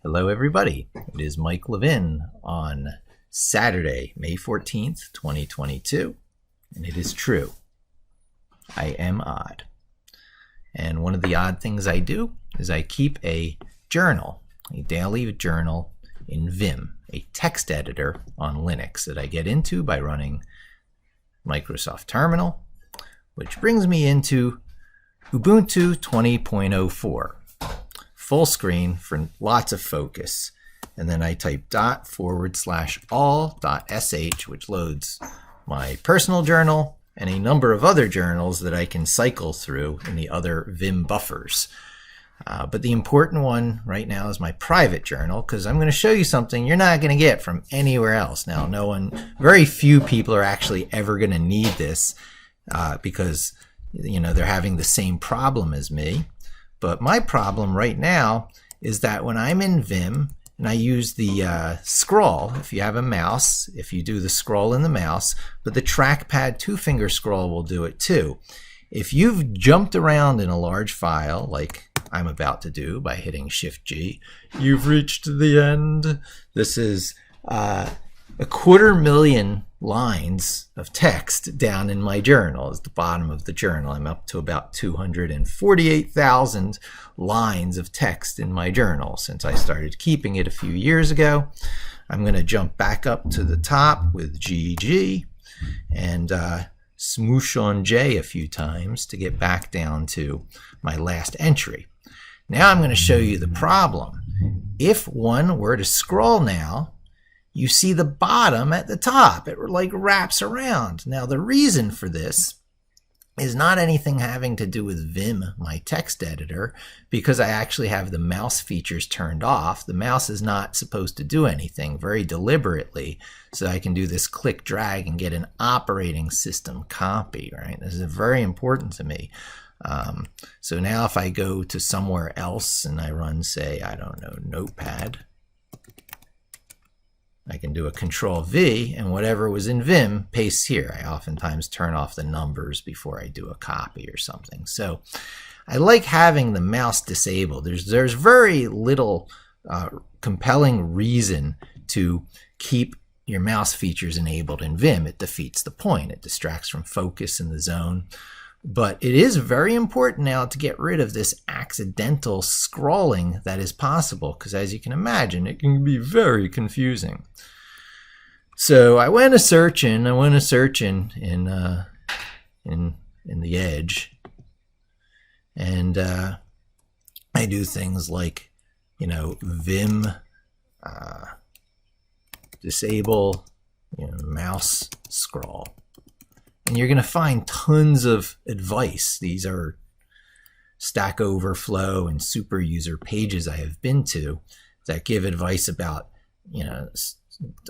Hello everybody, it is Mike Levin on Saturday, May 14th, 2022, and it is true. I am odd. And one of the odd things I do is I keep a journal, a daily journal in Vim, a text editor on Linux that I get into by running Microsoft Terminal, which brings me into Ubuntu 20.04. Full screen for lots of focus. And then I type ./all.sh, which loads my personal journal and a number of other journals that I can cycle through in the other Vim buffers. But the important one right now is my private journal, because I'm going to show you something you're not going to get from anywhere else. Now, very few people are actually ever going to need this because they're having the same problem as me. But my problem right now is that when I'm in Vim and I use the scroll, if you have a mouse, if you do the scroll in the mouse, but the trackpad two-finger scroll will do it too. If you've jumped around in a large file, like I'm about to do by hitting Shift-G, you've reached the end. This is 250,000 lines of text down in my journal. At the bottom of the journal, I'm up to about 248,000 lines of text in my journal since I started keeping it a few years ago. I'm going to jump back up to the top with GG and smoosh on J a few times to get back down to my last entry. Now I'm going to show you the problem. If one were to scroll now, you see the bottom at the top. It like wraps around. Now the reason for this is not anything having to do with Vim, my text editor, because I actually have the mouse features turned off. The mouse is not supposed to do anything very deliberately, so I can do this click drag and get an operating system copy, right? This is very important to me. So now if I go to somewhere else and I run, say, I don't know, Notepad, I can do a Control-V, and whatever was in Vim pastes here. I oftentimes turn off the numbers before I do a copy or something. So I like having the mouse disabled. There's very little compelling reason to keep your mouse features enabled in Vim. It defeats the point. It distracts from focus in the zone. But it is very important now to get rid of this accidental scrolling that is possible, because as you can imagine, it can be very confusing. So I went a searching in the Edge, and I do things like, Vim disable mouse scroll. And you're going to find tons of advice. These are Stack Overflow and super user pages I have been to that give advice about,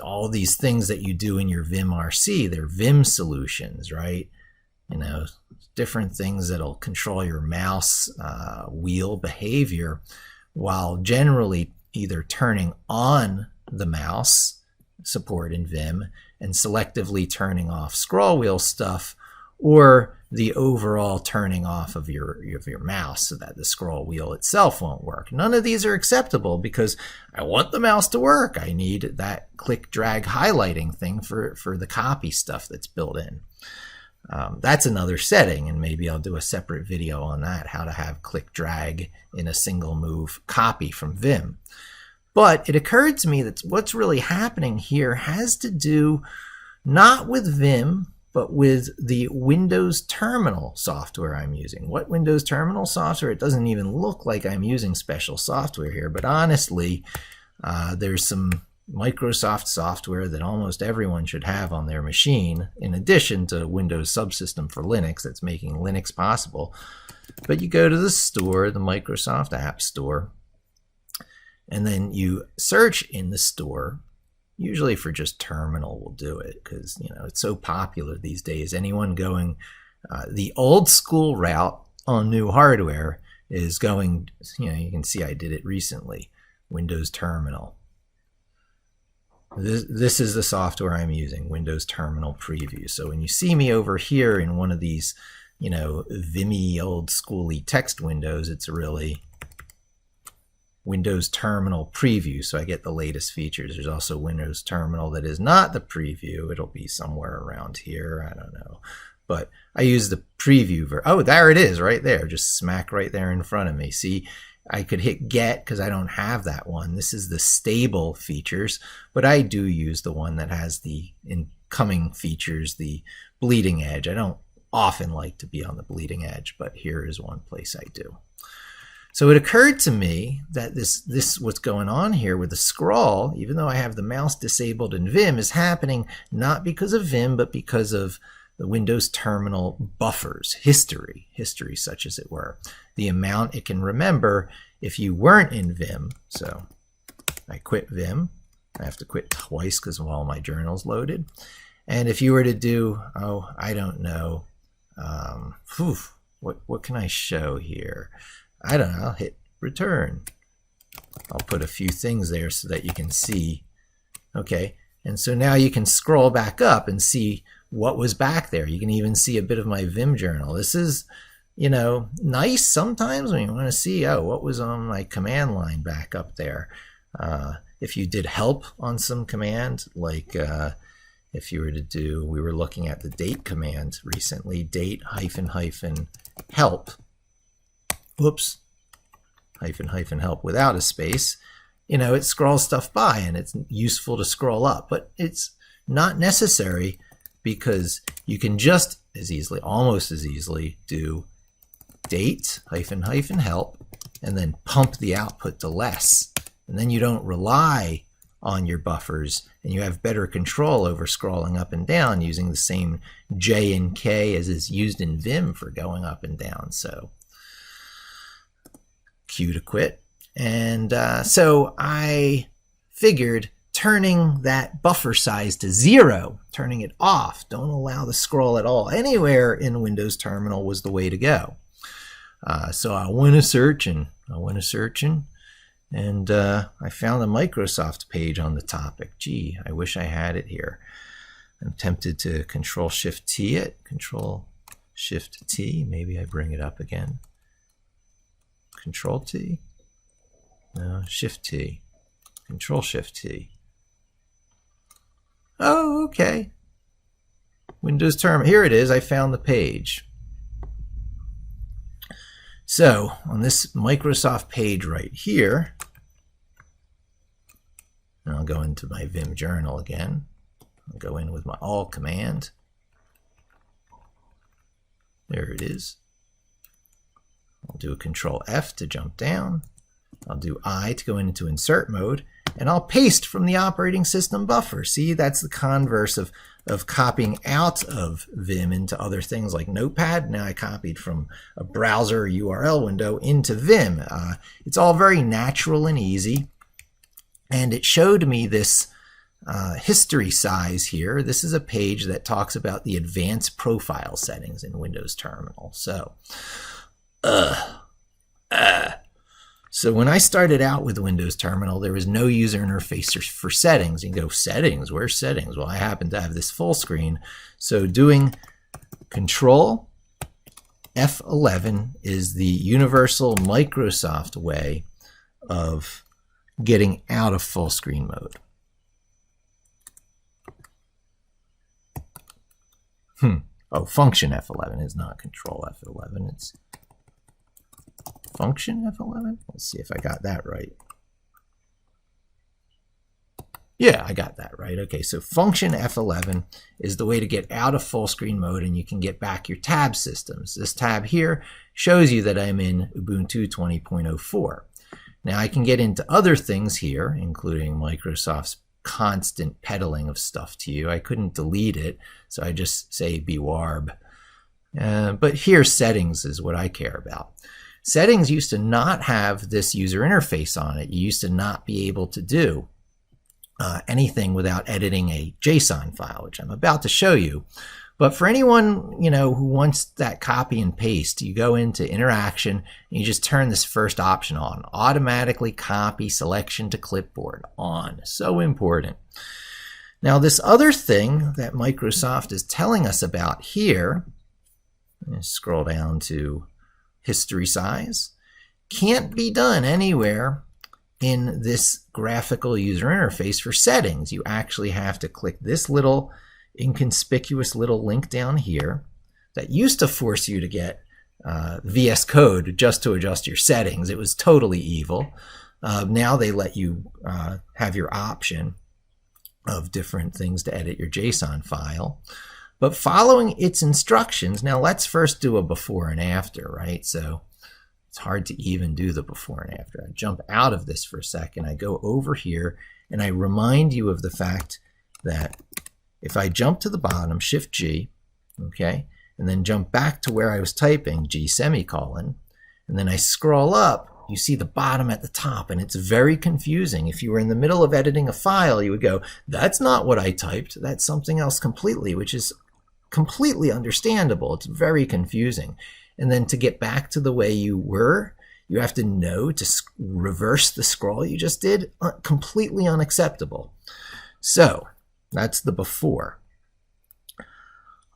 all these things that you do in your vimrc. They're Vim solutions, right? Different things that'll control your mouse wheel behavior while generally either turning on the mouse support in Vim and selectively turning off scroll wheel stuff, or the overall turning off of your mouse so that the scroll wheel itself won't work. None of these are acceptable because I want the mouse to work. I need that click drag highlighting thing for the copy stuff that's built in. That's another setting, and maybe I'll do a separate video on that, how to have click drag in a single move copy from Vim. But it occurred to me that what's really happening here has to do not with Vim, but with the Windows Terminal software I'm using. What Windows Terminal software? It doesn't even look like I'm using special software here, but honestly, there's some Microsoft software that almost everyone should have on their machine, in addition to Windows Subsystem for Linux that's making Linux possible. But you go to the store, the Microsoft App Store, and then you search in the store, usually for just Terminal will do it, because it's so popular these days. Anyone going the old school route on new hardware is going, you can see I did it recently, Windows Terminal. This is the software I'm using, Windows Terminal Preview. So when you see me over here in one of these, Vimy old schooly text windows, it's really Windows Terminal preview, so I get the latest features. There's also Windows Terminal that is not the preview. It'll be somewhere around here. I don't know. But I use the preview. Oh, there it is right there. Just smack right there in front of me. See, I could hit get because I don't have that one. This is the stable features, but I do use the one that has the incoming features, the bleeding edge. I don't often like to be on the bleeding edge, but here is one place I do. So it occurred to me that this what's going on here with the scroll, even though I have the mouse disabled in Vim, is happening not because of Vim, but because of the Windows Terminal buffers, history such as it were, the amount it can remember if you weren't in Vim. So I quit Vim. I have to quit twice because of all my journals loaded. And if you were to do, oh, I don't know, what can I show here? I don't know, I'll hit return. I'll put a few things there so that you can see. Okay, and so now you can scroll back up and see what was back there. You can even see a bit of my Vim journal. This is, you know, nice sometimes when you want to see, oh, what was on my command line back up there. If you did help on some command, like if you were to do, we were looking at the date command recently, date -- help. Whoops, -- help without a space. You know, it scrolls stuff by and it's useful to scroll up, but it's not necessary because you can just as easily, almost as easily, do date -- help and then pump the output to less. And then you don't rely on your buffers and you have better control over scrolling up and down using the same J and K as is used in Vim for going up and down. So Q to quit. And so I figured turning that buffer size to 0, turning it off, don't allow the scroll at all anywhere in Windows Terminal was the way to go. So I went a searching, and I found a Microsoft page on the topic. Gee, I wish I had it here. I'm tempted to Control-Shift-T it. Control-Shift-T. Maybe I bring it up again. Control-T. No, Shift-T. Control-Shift-T. Oh, okay. Windows Terminal. Here it is. I found the page. So on this Microsoft page right here, and I'll go into my Vim journal again. I'll go in with my Alt command. There it is. I'll do a Control F to jump down. I'll do I to go into insert mode, and I'll paste from the operating system buffer. See, that's the converse of copying out of Vim into other things like Notepad. Now I copied from a browser URL window into Vim. It's all very natural and easy. And it showed me this history size here. This is a page that talks about the advanced profile settings in Windows Terminal. So, So when I started out with Windows Terminal, there was no user interface for settings. You can go, settings, where's settings? Well, I happen to have this full screen. So doing Control F11 is the universal Microsoft way of getting out of full screen mode. Oh, function F11 is not Control F11. It's function F11. Let's see if I got that right. Yeah, I got that right. Okay, so function F11 is the way to get out of full screen mode and you can get back your tab systems. This tab here shows you that I'm in Ubuntu 20.04. Now I can get into other things here, including Microsoft's constant peddling of stuff to you. I couldn't delete it, so I just say bwarb. But here, settings is what I care about. Settings used to not have this user interface on it. You used to not be able to do anything without editing a JSON file, which I'm about to show you. But for anyone, you know, who wants that copy and paste, you go into interaction and you just turn this first option on. Automatically copy selection to clipboard on. So important. Now this other thing that Microsoft is telling us about here, scroll down to history size, can't be done anywhere in this graphical user interface for settings. You actually have to click this little inconspicuous little link down here that used to force you to get VS Code just to adjust your settings. It was totally evil. Now they let you have your option of different things to edit your JSON file. But following its instructions, now let's first do a before and after, right? So it's hard to even do the before and after. I jump out of this for a second. I go over here and I remind you of the fact that if I jump to the bottom, Shift G, okay, and then jump back to where I was typing, G semicolon, and then I scroll up, you see the bottom at the top, and it's very confusing. If you were in the middle of editing a file, you would go, that's not what I typed, that's something else completely, which is completely understandable. It's very confusing. And then to get back to the way you were, you have to know to reverse the scroll you just did. Completely unacceptable. So that's the before.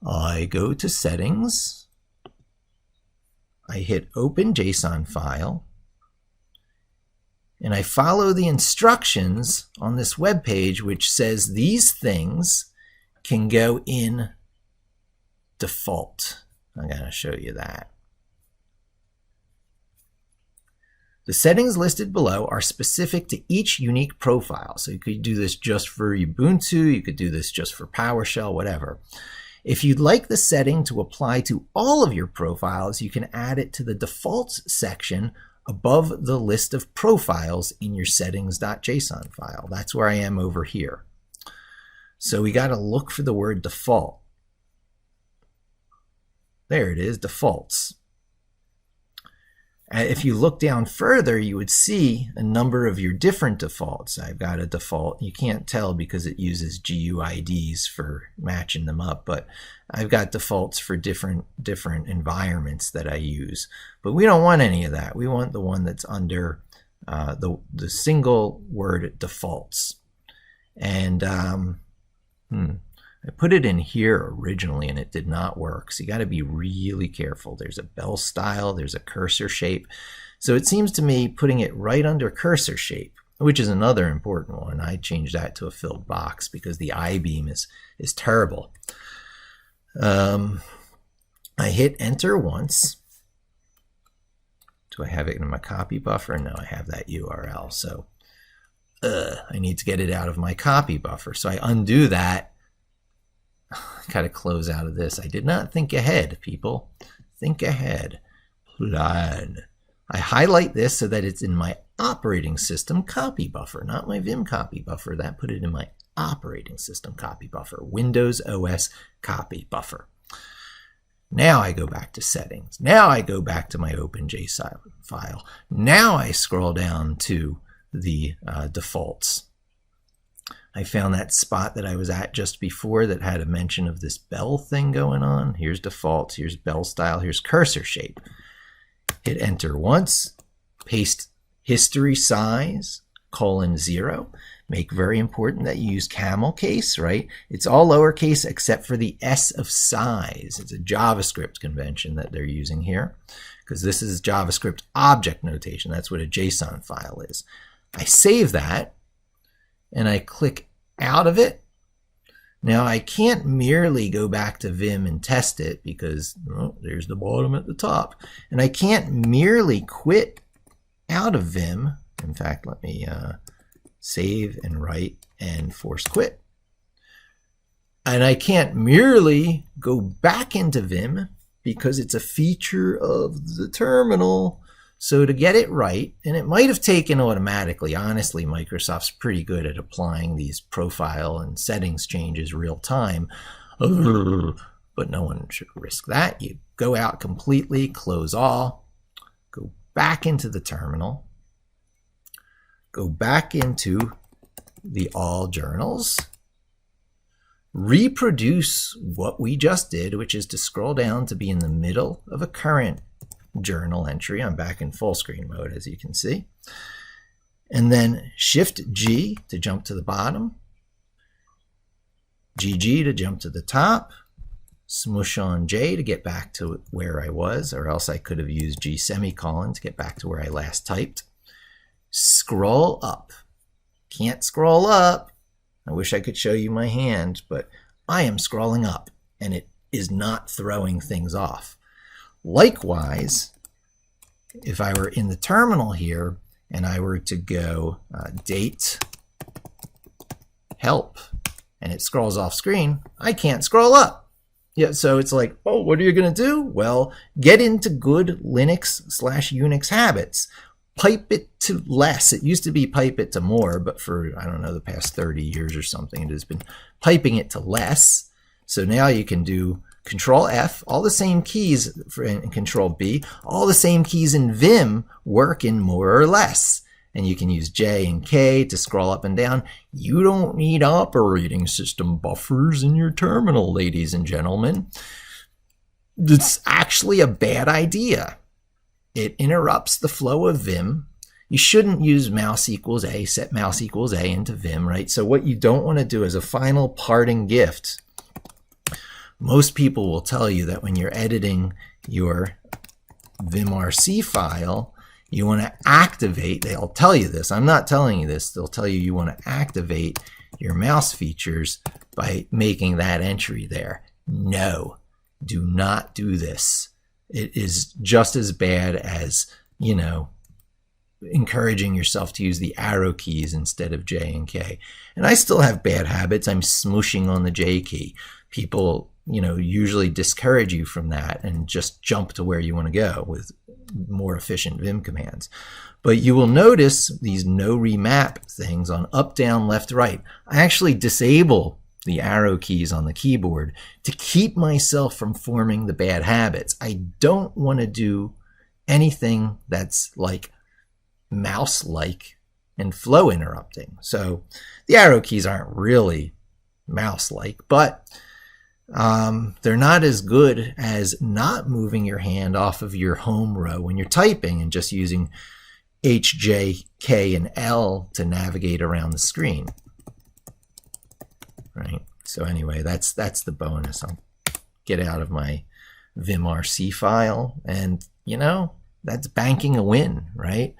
I go to settings. I hit open JSON file. And I follow the instructions on this web page, which says these things can go in default. I'm going to show you that. The settings listed below are specific to each unique profile. So you could do this just for Ubuntu, you could do this just for PowerShell, whatever. If you'd like the setting to apply to all of your profiles, you can add it to the defaults section above the list of profiles in your settings.json file. That's where I am over here. So we got to look for the word default. There it is, defaults. If you look down further, you would see a number of your different defaults. I've got a default. You can't tell because it uses GUIDs for matching them up, but I've got defaults for different environments that I use. But we don't want any of that. We want the one that's under the single word defaults. And I put it in here originally and it did not work. So you got to be really careful. There's a bell style, there's a cursor shape. So it seems to me putting it right under cursor shape, which is another important one. I changed that to a filled box because the I-beam is terrible. I hit enter once. Do I have it in my copy buffer? No, I have that URL. So I need to get it out of my copy buffer. So I undo that. Got to close out of this. I did not think ahead, people. Think ahead. Plan. I highlight this so that it's in my operating system copy buffer, not my Vim copy buffer. That put it in my operating system copy buffer, Windows OS copy buffer. Now I go back to settings. Now I go back to my OpenJSON file. Now I scroll down to the defaults. I found that spot that I was at just before that had a mention of this bell thing going on. Here's defaults, here's bell style, here's cursor shape. Hit enter once, paste history size, :0. Make very important that you use camel case, right? It's all lowercase except for the S of size. It's a JavaScript convention that they're using here because this is JavaScript object notation. That's what a JSON file is. I save that and I click out of it. Now I can't merely go back to Vim and test it because there's the bottom at the top. And I can't merely quit out of Vim. In fact, let me save and write and force quit. And I can't merely go back into Vim because it's a feature of the terminal. So to get it right, and it might have taken automatically, honestly, Microsoft's pretty good at applying these profile and settings changes real time, but no one should risk that. You go out completely, close all, go back into the terminal, go back into the all journals, reproduce what we just did, which is to scroll down to be in the middle of a current journal entry. I'm back in full screen mode, as you can see. And then Shift G to jump to the bottom, GG to jump to the top, smush on J to get back to where I was, or else I could have used G semicolon to get back to where I last typed. scroll up. Can't scroll up. I wish I could show you my hand, but I am scrolling up and it is not throwing things off. Likewise, if I were in the terminal here and I were to go date help and it scrolls off screen, I can't scroll up. Yeah, so it's like, oh, what are you going to do? Well, get into good Linux/Unix habits. Pipe it to less. It used to be pipe it to more, but for, I don't know, the past 30 years or something, it has been piping it to less. So now you can do Control F, all the same keys, and Control B, all the same keys in Vim work in more or less. And you can use J and K to scroll up and down. You don't need operating system buffers in your terminal, ladies and gentlemen. It's actually a bad idea. It interrupts the flow of Vim. You shouldn't use mouse equals A, set mouse equals A into Vim, right? So what you don't want to do as a final parting gift, most people will tell you that when you're editing your vimrc file, you want to activate, they'll tell you this, I'm not telling you this, they'll tell you you want to activate your mouse features by making that entry there. No, do not do this. It is just as bad as, you know, encouraging yourself to use the arrow keys instead of J and K. And I still have bad habits. I'm smooshing on the J key. People, you know, usually discourage you from that and just jump to where you want to go with more efficient Vim commands. But you will notice these no remap things on up, down, left, right. I actually disable the arrow keys on the keyboard to keep myself from forming the bad habits. I don't want to do anything that's like mouse-like and flow interrupting. So the arrow keys aren't really mouse-like, but they're not as good as not moving your hand off of your home row when you're typing and just using H, J, K, and L to navigate around the screen. Right. So anyway, that's the bonus. I'll get out of my vimrc file, and you know, that's banking a win, right?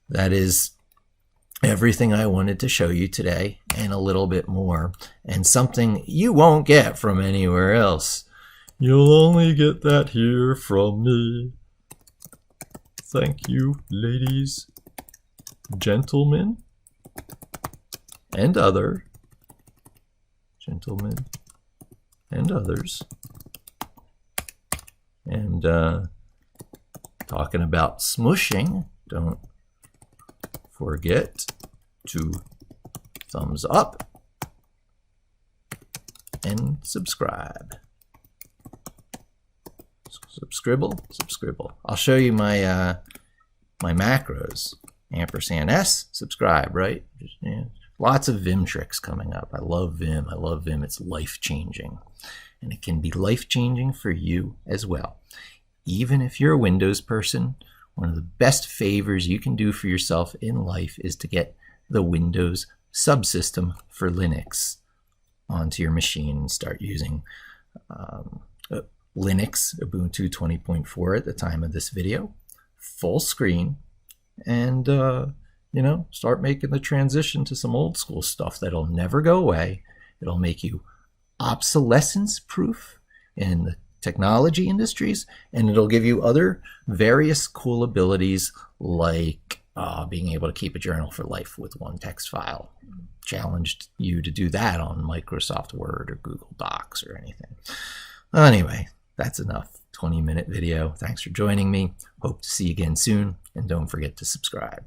That is everything I wanted to show you today and a little bit more, and something you won't get from anywhere else. You'll only get that here from me. Thank you, ladies, gentlemen, and other gentlemen and others. And talking about smushing, don't forget to thumbs up and subscribe. Subscribble. I'll show you my my macros. Ampersand S, subscribe, right? Just, yeah. Lots of Vim tricks coming up. I love Vim. I love Vim. It's life-changing. And it can be life-changing for you as well. Even if you're a Windows person, one of the best favors you can do for yourself in life is to get the Windows subsystem for Linux onto your machine and start using Linux, Ubuntu 20.4 at the time of this video, full screen, and you know, start making the transition to some old school stuff that'll never go away. It'll make you obsolescence proof in the technology industries, and it'll give you other various cool abilities like being able to keep a journal for life with one text file. Challenged you to do that on Microsoft Word or Google Docs or anything. Anyway, that's enough. 20-minute video. Thanks for joining me. Hope to see you again soon, and don't forget to subscribe.